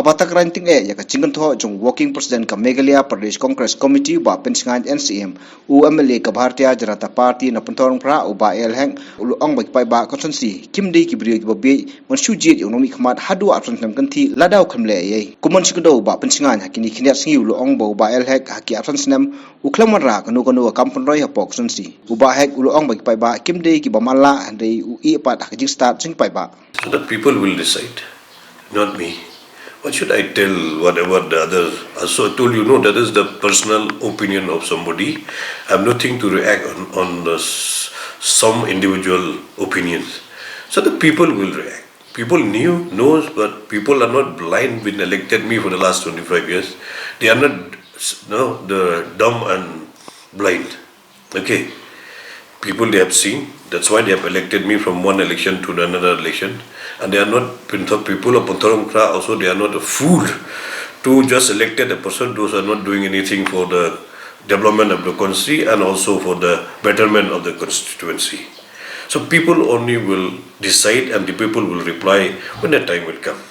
abatak ranting ya ka chingan tho jong working president ka Meghalaya Pradesh Congress Committee ba pensingan NCM UMLA ka Bharatiya Janata Party na Pynthorumkhrah uba elheng ulu ong bai ba constituency kimdi ki bri ba be monshu jied yonomi khmat haduh atran nam kanthi ladau khamle ye kumon sikdo ba pensingan hakini khinya singi ulu ong ba elhek haki atran snem uklamara kanu kampun roi hapok constituency uba hek ulu ong bai ba kimdi ki ba mala andei ui pat hakijing start sing bai ba. So the people will decide, not me. What should I tell whatever the others? So I told you, no, that is the personal opinion of somebody. I have nothing to react on some individual opinions. So the people will react. People knows, but people are not blind when elected me for the last 25 years. They are not the dumb and blind. Okay. People they have seen, that's why they have elected me from one election to another election. And they are not, people of Pynthorumkhrah also, they are not a fool to just elected a person those are not doing anything for the development of the country and also for the betterment of the constituency. So people only will decide and the people will reply when the time will come.